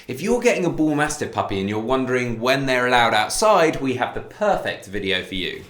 If you're getting a Bullmastiff puppy and you're wondering when they're allowed outside, we have the perfect video for you.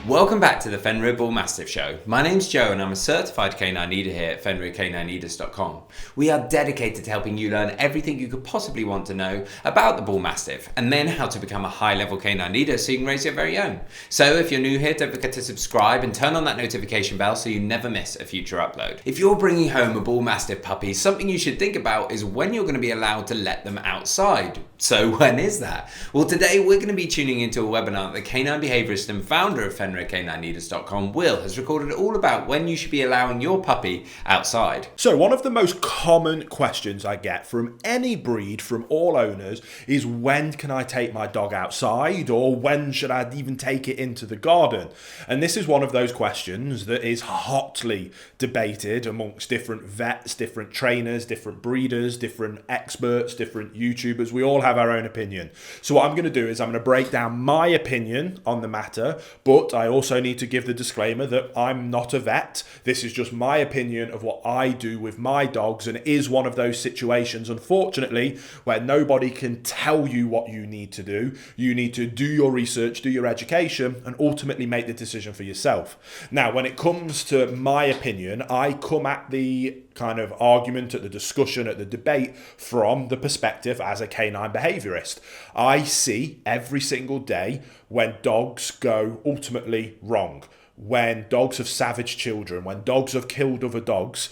Welcome back to the Fenrir Bullmastiff Show. My name's Joe and I'm a certified canine leader here at FenrirCanineLeaders.com. We are dedicated to helping you learn everything you could possibly want to know about the Bullmastiff and then how to become a high-level canine leader so you can raise your very own. So if you're new here, don't forget to subscribe and turn on that notification bell so you never miss a future upload. If you're bringing home a Bullmastiff puppy, something you should think about is when you're going to be allowed to let them outside. So when is that? Well, today we're going to be tuning into a webinar that the canine behaviorist and founder of FenrirCanineLeaders.com, Will, has recorded all about when you should be allowing your puppy outside. So one of the most common questions I get from any breed, from all owners, is when can I take my dog outside, or when should I even take it into the garden? And this is one of those questions that is hotly debated amongst different vets, different trainers, different breeders, different experts, different YouTubers. We all have our own opinion. So what I'm going to do is I'm going to break down my opinion on the matter, but I also need to give the disclaimer that I'm not a vet. This is just my opinion of what I do with my dogs, and it is one of those situations, unfortunately, where nobody can tell you what you need to do. You need to do your research, do your education, and ultimately make the decision for yourself. Now, when it comes to my opinion, I come at the kind of argument, at the discussion, at the debate from the perspective as a canine behaviorist. I see every single day when dogs go ultimately wrong, when dogs have savaged children, when dogs have killed other dogs.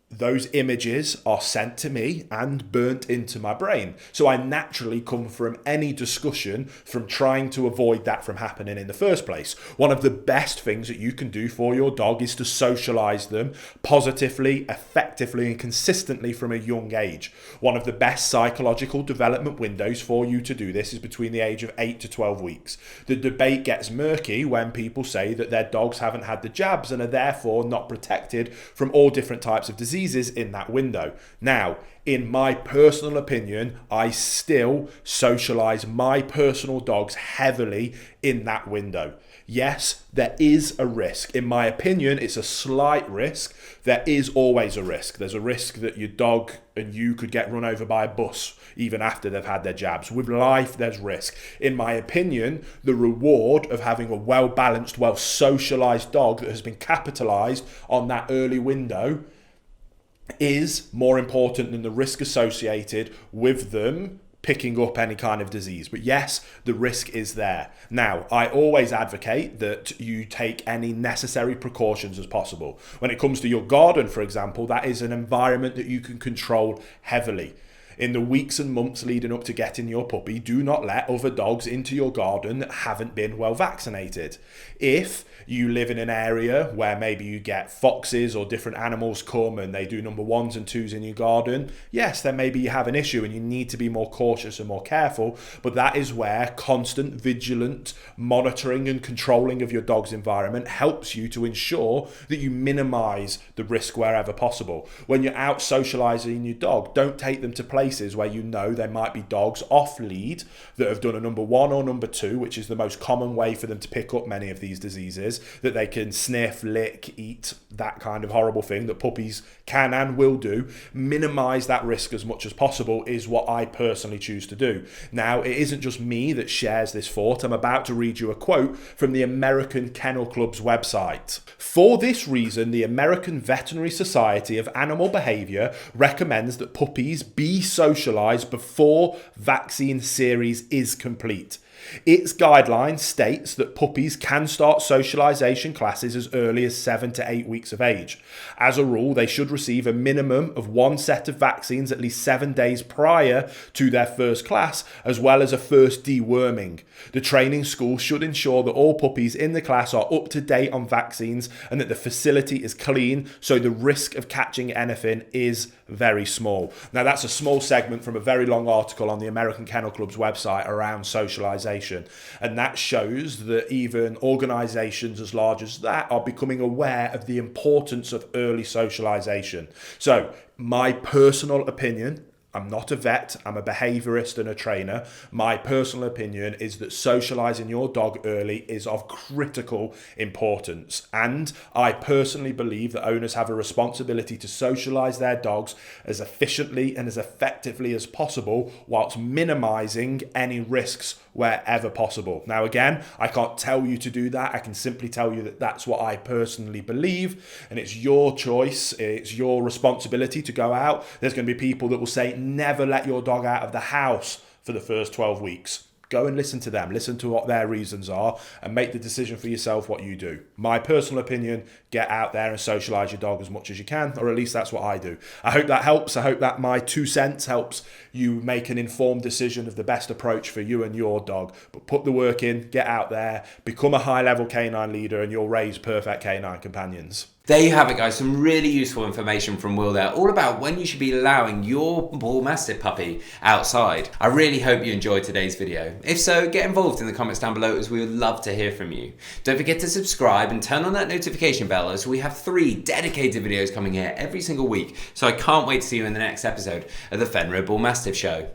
Those images are sent to me and burnt into my brain. So I naturally come from any discussion from trying to avoid that from happening in the first place. One of the best things that you can do for your dog is to socialize them positively, effectively, and consistently from a young age. One of the best psychological development windows for you to do this is between the age of 8 to 12 weeks. The debate gets murky when people say that their dogs haven't had the jabs and are therefore not protected from all different types of diseases in that window. Now, in my personal opinion, I still socialize my personal dogs heavily in that window. Yes, there is a risk. In my opinion, it's a slight risk. There is always a risk. There's a risk that your dog and you could get run over by a bus even after they've had their jabs. With life, there's risk. In my opinion, the reward of having a well-balanced, well-socialized dog that has been capitalized on that early window is more important than the risk associated with them picking up any kind of disease. But yes, the risk is there. Now, I always advocate that you take any necessary precautions as possible. When it comes to your garden, for example, that is an environment that you can control heavily. In the weeks and months leading up to getting your puppy, do not let other dogs into your garden that haven't been well vaccinated. If you live in an area where maybe you get foxes or different animals come and they do number ones and twos in your garden, yes, then maybe you have an issue and you need to be more cautious and more careful. But that is where constant, vigilant monitoring and controlling of your dog's environment helps you to ensure that you minimize the risk wherever possible. When you're out socializing your dog, don't take them to places where you know there might be dogs off lead that have done a number one or number two, which is the most common way for them to pick up many of these diseases, that they can sniff, lick, eat, that kind of horrible thing that puppies can and will do. Minimize that risk as much as possible is what I personally choose to do. Now, it isn't just me that shares this thought. I'm about to read you a quote from the American Kennel Club's website. For this reason, the American Veterinary Society of Animal Behavior recommends that puppies be socialized before vaccine series is complete. Its guideline states that puppies can start socialization classes as early as 7 to 8 weeks of age. As a rule, they should receive a minimum of one set of vaccines at least 7 days prior to their first class, as well as a first deworming. The training school should ensure that all puppies in the class are up to date on vaccines and that the facility is clean, so the risk of catching anything is very small. Now, that's a small segment from a very long article on the American Kennel Club's website around socialization. And that shows that even organizations as large as that are becoming aware of the importance of early socialization. So, my personal opinion, I'm not a vet, I'm a behaviourist and a trainer. My personal opinion is that socialising your dog early is of critical importance. And I personally believe that owners have a responsibility to socialise their dogs as efficiently and as effectively as possible, whilst minimising any risks wherever possible. Now, again, I can't tell you to do that. I can simply tell you that that's what I personally believe, and it's your choice. It's your responsibility to go out. There's going to be people that will say, never let your dog out of the house for the first 12 weeks. Go and listen to them, listen to what their reasons are, and make the decision for yourself what you do. My personal opinion, get out there and socialise your dog as much as you can, or at least that's what I do. I hope that helps. I hope that my 2 cents helps you make an informed decision of the best approach for you and your dog. But put the work in, get out there, become a high-level canine leader, and you'll raise perfect canine companions. There you have it, guys. Some really useful information from Will there, all about when you should be allowing your Bullmastiff puppy outside. I really hope you enjoyed today's video. If so, get involved in the comments down below, as we would love to hear from you. Don't forget to subscribe and turn on that notification bell, as we have 3 dedicated videos coming here every single week. So I can't wait to see you in the next episode of the Fenrir Bullmastiff Show.